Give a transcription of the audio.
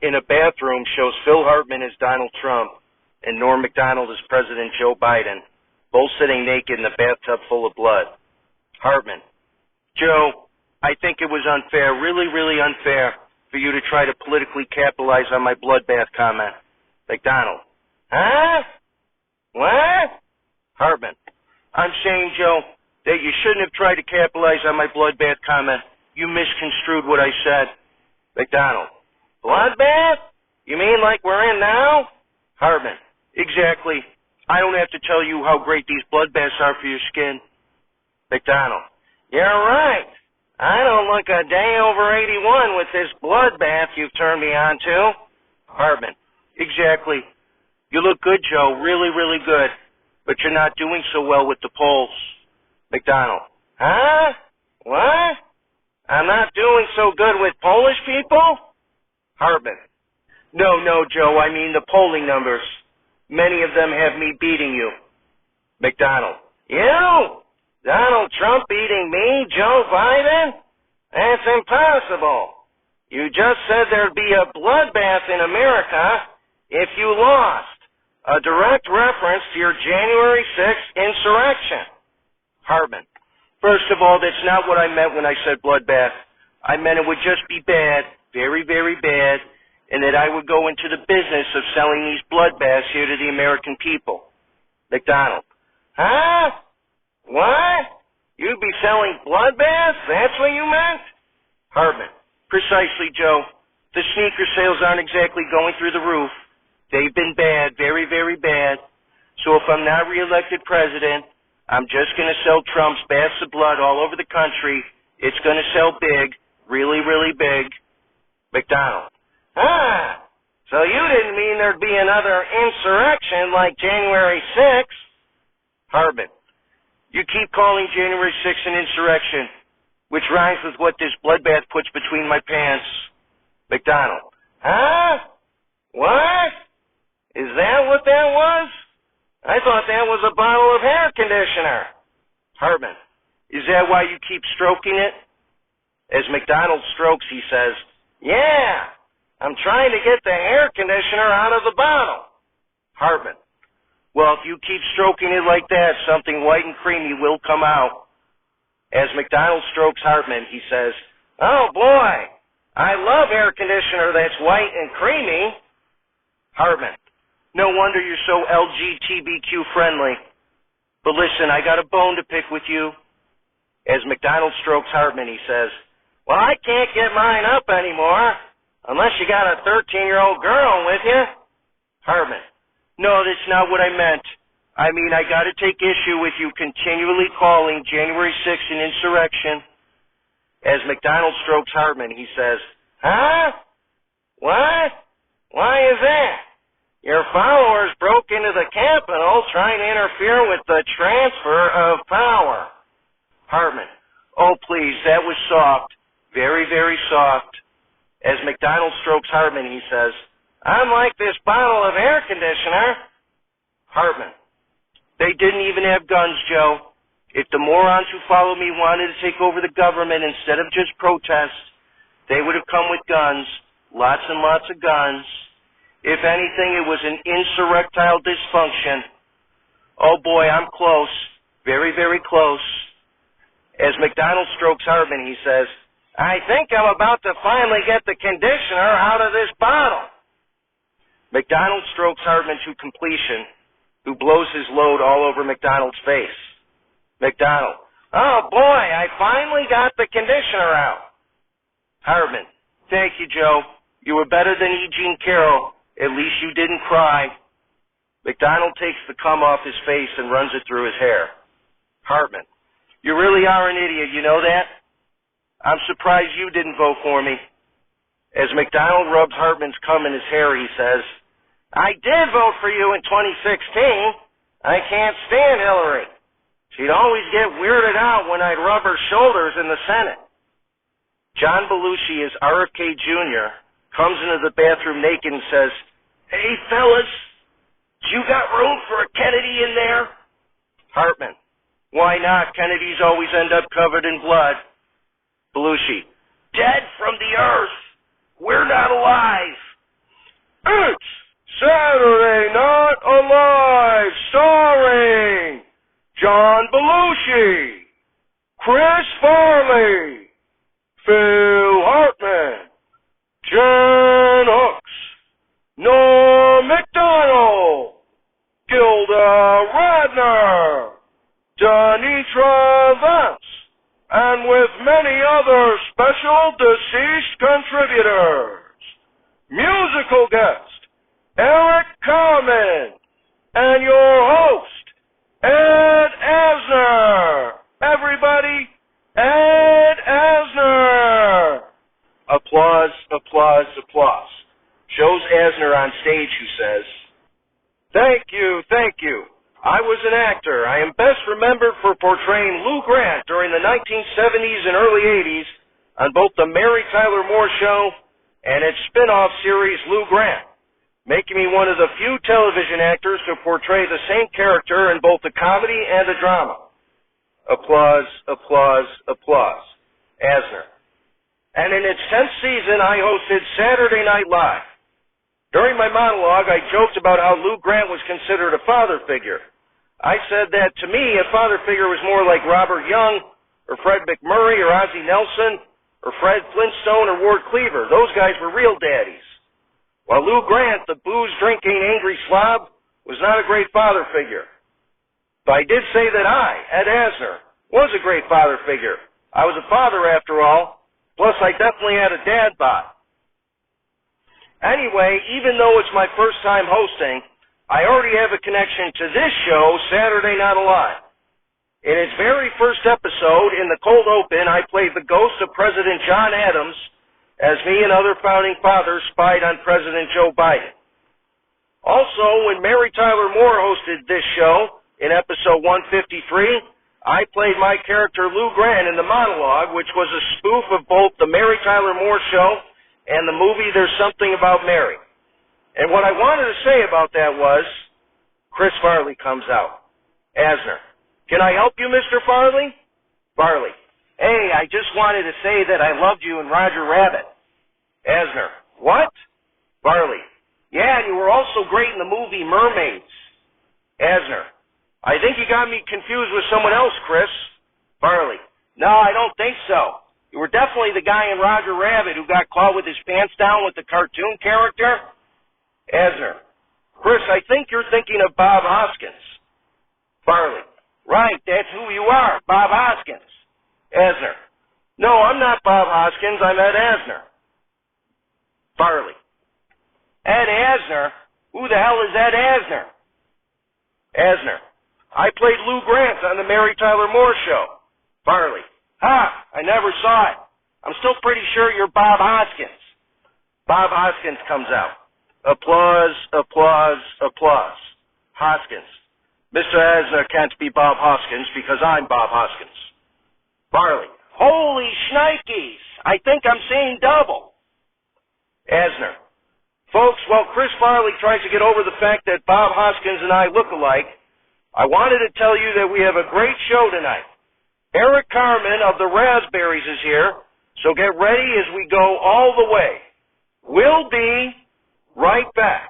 in a bathroom shows Phil Hartman as Donald Trump and Norm Macdonald as President Joe Biden, both sitting naked in a bathtub full of blood. Hartman: Joe, I think it was unfair, really, really unfair, for you to try to politically capitalize on my bloodbath comment. Macdonald: Huh? What? Hartman: I'm saying, Joe, that you shouldn't have tried to capitalize on my bloodbath comment. You misconstrued what I said. Macdonald: Bloodbath? You mean like we're in now? Hartman: Exactly. I don't have to tell you how great these bloodbaths are for your skin. Macdonald: You're right. I don't look a day over 81 with this bloodbath you've turned me on to. Hartman: Exactly. You look good, Joe, really, really good. But you're not doing so well with the polls. Macdonald: Huh? What? I'm not doing so good with Polish people? Hartman: No, Joe, I mean the polling numbers. Many of them have me beating you. Macdonald: You? Donald Trump beating me, Joe Biden? That's impossible. You just said there'd be a bloodbath in America if you lost. A direct reference to your January 6th insurrection. Hartman: First of all, that's not what I meant when I said bloodbath. I meant it would just be bad, very, very bad, and that I would go into the business of selling these bloodbaths here to the American people. Macdonald: Huh? What? You'd be selling bloodbaths? That's what you meant? Hartman: Precisely, Joe. The sneaker sales aren't exactly going through the roof. They've been bad, very, very bad. So if I'm not reelected president, I'm just going to sell Trump's baths of blood all over the country. It's going to sell big, really, really big. Macdonald: So you didn't mean there'd be another insurrection like January 6th? Hartman: You keep calling January 6th an insurrection, which rhymes with what this bloodbath puts between my pants. Macdonald: What? Is that what that was? I thought that was a bottle of hair conditioner. Hartman: Is that why you keep stroking it? As Macdonald strokes, he says, Yeah, I'm trying to get the hair conditioner out of the bottle. Hartman: Well, if you keep stroking it like that, something white and creamy will come out. As Macdonald strokes Hartman, he says, Oh boy, I love air conditioner that's white and creamy. Hartman: No wonder you're so LGBTQ friendly. But listen, I got a bone to pick with you. As Macdonald strokes Hartman, he says, Well, I can't get mine up anymore, unless you got a 13-year-old girl with you. Hartman: No, that's not what I meant. I mean, I got to take issue with you continually calling January 6th an insurrection. As Macdonald strokes Hartman, he says, Huh? What? Why is that? Your followers broke into the Capitol trying to interfere with the transfer of power. Hartman: Oh, please, that was soft. Very, very soft. As Macdonald strokes Hartman, he says, I'm like this bottle of air conditioner. Hartman: They didn't even have guns, Joe. If the morons who follow me wanted to take over the government instead of just protest, they would have come with guns, lots and lots of guns. If anything, it was an insurrectile dysfunction. Oh boy, I'm close. Very, very close. As Macdonald strokes Hartman, he says, I think I'm about to finally get the conditioner out of this bottle. Macdonald strokes Hartman to completion, who blows his load all over Macdonald's face. Macdonald: Oh boy, I finally got the conditioner out. Hartman: Thank you, Joe. You were better than E. Jean Carroll. At least you didn't cry. Macdonald takes the cum off his face and runs it through his hair. Hartman: You really are an idiot, you know that? I'm surprised you didn't vote for me. As Macdonald rubs Hartman's cum in his hair, he says, I did vote for you in 2016. I can't stand Hillary. She'd always get weirded out when I'd rub her shoulders in the Senate. John Belushi as RFK Jr. comes into the bathroom naked and says, Hey, fellas, you got room for a Kennedy in there? Hartman: Why not? Kennedys always end up covered in blood. Belushi: Dead from the earth. We're not alive. Alive, starring John Belushi, Chris Farley, Phil Hartman, Jen Hooks, Norm MacDonald, Gilda Radner, Denitra Vance, and with many other special deceased contributors. Musical guest, Eric Carmen, and your host, Ed Asner. Everybody, Ed Asner. Applause, applause, applause. Shows Asner on stage who says, Thank you, thank you. I was an actor. I am best remembered for portraying Lou Grant during the 1970s and early 80s on both the Mary Tyler Moore Show and its spin-off series Lou Grant, making me one of the few television actors to portray the same character in both the comedy and the drama. Applause, applause, applause. Asner. And in its 10th season, I hosted Saturday Night Live. During my monologue, I joked about how Lou Grant was considered a father figure. I said that, to me, a father figure was more like Robert Young, or Fred McMurray, or Ozzie Nelson, or Fred Flintstone, or Ward Cleaver. Those guys were real daddies. While Lou Grant, the booze-drinking, angry slob, was not a great father figure. But I did say that I, Ed Asner, was a great father figure. I was a father, after all. Plus, I definitely had a dad bod. Anyway, even though it's my first time hosting, I already have a connection to this show, Saturday Night Alive. In its very first episode, in the cold open, I played the ghost of President John Adams as me and other founding fathers spied on President Joe Biden. Also, when Mary Tyler Moore hosted this show, in episode 153, I played my character Lou Grant in the monologue, which was a spoof of both the Mary Tyler Moore Show and the movie There's Something About Mary. And what I wanted to say about that was, Chris Farley comes out. Asner. Can I help you, Mr. Farley? Farley. Hey, I just wanted to say that I loved you in Roger Rabbit. Asner. What? Farley. Yeah, and you were also great in the movie Mermaids. Asner. I think you got me confused with someone else, Chris. Farley. No, I don't think so. You were definitely the guy in Roger Rabbit who got caught with his pants down with the cartoon character. Asner. Chris, I think you're thinking of Bob Hoskins. Farley. Right, that's who you are, Bob Hoskins. Asner. No, I'm not Bob Hoskins, I'm Ed Asner. Farley. Ed Asner? Who the hell is Ed Asner? Asner. I played Lou Grant on the Mary Tyler Moore Show. Farley. Ha! I never saw it. I'm still pretty sure you're Bob Hoskins. Bob Hoskins comes out. Applause, applause, applause. Hoskins. Mr. Asner can't be Bob Hoskins because I'm Bob Hoskins. Farley. Holy shnikes! I think I'm seeing double. Asner. Folks, while Chris Farley tries to get over the fact that Bob Hoskins and I look alike, I wanted to tell you that we have a great show tonight. Eric Carmen of the Raspberries is here, so get ready as we go all the way. We'll be right back.